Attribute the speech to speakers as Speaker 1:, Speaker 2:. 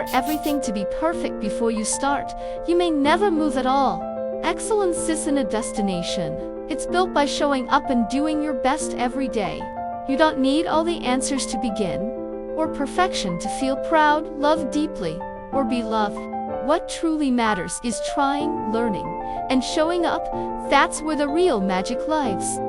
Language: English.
Speaker 1: for everything to be perfect before you start, you may never move at all. Excellence isn't a destination. It's built by showing up and doing your best every day. You don't need all the answers to begin, or perfection to feel proud, love deeply, or be loved. What truly matters is trying, learning, and showing up. That's where the real magic lives.